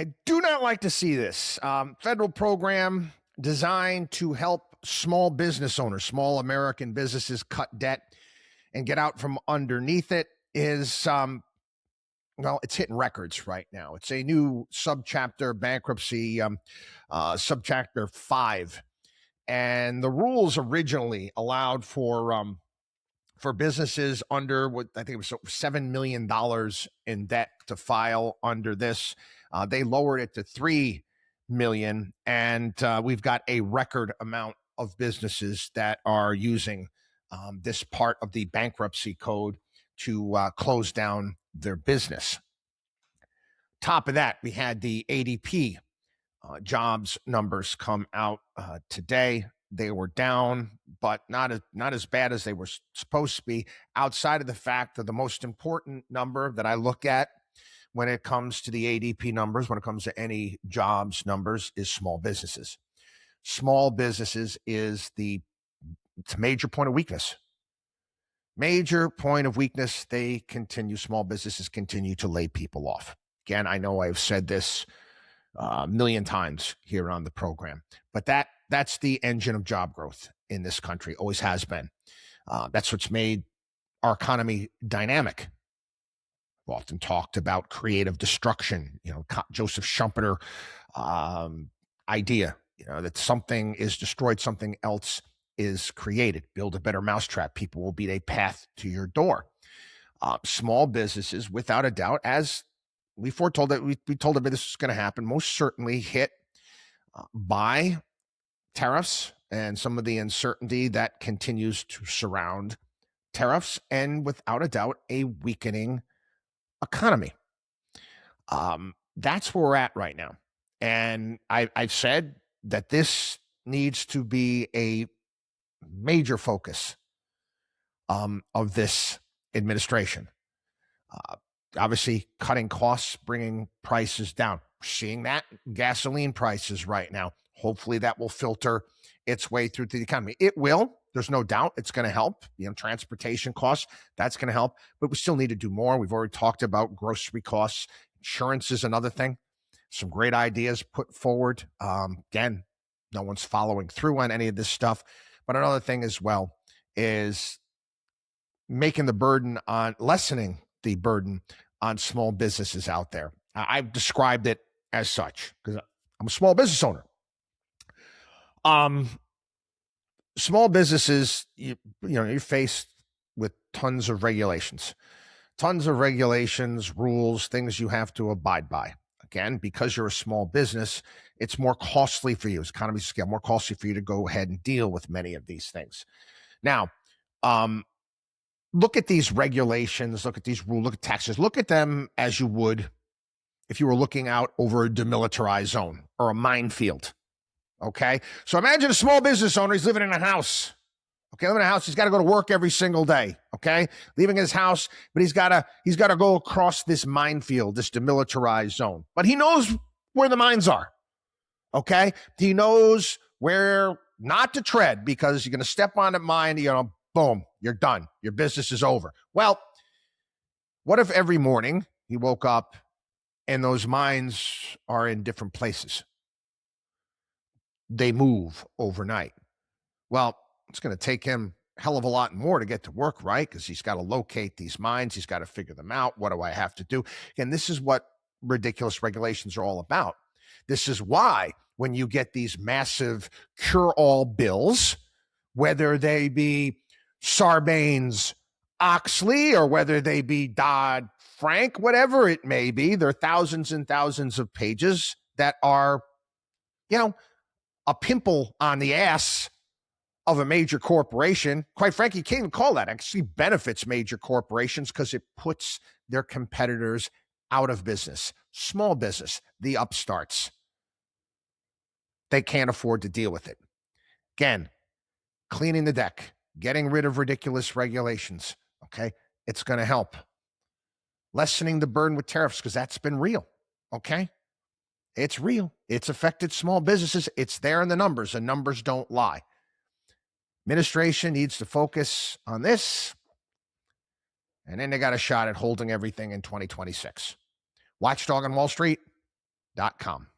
I do not like to see this. Federal program designed to help small business owners, small American businesses cut debt and get out from underneath it is, well, it's hitting records right now. It's a new subchapter bankruptcy, subchapter 5. And the rules originally allowed for businesses under what I think it was $7 million in debt to file under this. They lowered it to $3 million, and we've got a record amount of businesses that are using this part of the bankruptcy code to close down their business. Top of that, we had the ADP jobs numbers come out today. They were down, but not as bad as they were supposed to be, outside of the fact that the most important number that I look at when it comes to the ADP numbers, when it comes to any jobs numbers, is small businesses. Small businesses is it's a major point of weakness. Major point of weakness. Small businesses continue to lay people off. Again, I know I've said this a million times here on the program, but that's the engine of job growth in this country, always has been. That's what's made our economy dynamic. We've often talked about creative destruction, Joseph Schumpeter idea, that something is destroyed, something else is created. Build a better mousetrap, people will beat a path to your door. Small businesses, without a doubt, as we foretold that we told everybody this was going to happen, most certainly hit by tariffs and some of the uncertainty that continues to surround tariffs, and without a doubt, a weakening economy. That's where we're at right now. And I've said that this needs to be a major focus of this administration. Obviously, cutting costs, bringing prices down. We're seeing that in gasoline prices right now. Hopefully that will filter its way through to the economy. It will. There's no doubt it's going to help. Transportation costs, that's going to help. But we still need to do more. We've already talked about grocery costs. Insurance is another thing. Some great ideas put forward. Again, no one's following through on any of this stuff. But another thing as well is lessening the burden on small businesses out there. I've described it as such because I'm a small business owner. Small businesses, you're faced with tons of regulations, rules, things you have to abide by. Again, because you're a small business, it's more costly for you. It's economies of scale, more costly for you to go ahead and deal with many of these things. Now, look at these regulations, look at these rules, look at taxes, look at them as you would if you were looking out over a demilitarized zone or a minefield. Okay. So imagine a small business owner. He's living in a house. Okay. Living in a house. He's got to go to work every single day. Okay. Leaving his house, but he's got to go across this minefield, this demilitarized zone, but he knows where the mines are. Okay. He knows where not to tread because you're going to step on a mine, boom, you're done. Your business is over. Well, what if every morning he woke up and those mines are in different places? They move overnight. Well, it's going to take him a hell of a lot more to get to work, right? Because he's got to locate these mines. He's got to figure them out. What do I have to do? And this is what ridiculous regulations are all about. This is why when you get these massive cure-all bills, whether they be Sarbanes-Oxley or whether they be Dodd-Frank, whatever it may be, there are thousands and thousands of pages that are, a pimple on the ass of a major corporation. Quite frankly, you can't even call that. Actually benefits major corporations because it puts their competitors out of business. Small business, the upstarts, they can't afford to deal with it. Again, cleaning the deck, getting rid of ridiculous regulations, okay? It's going to help. Lessening the burden with tariffs because that's been real, okay? It's real. It's affected small businesses. It's there in the numbers. The numbers don't lie. Administration needs to focus on this, and then they got a shot at holding everything in 2026. Watchdog on Wall Street, bankruptcy.com.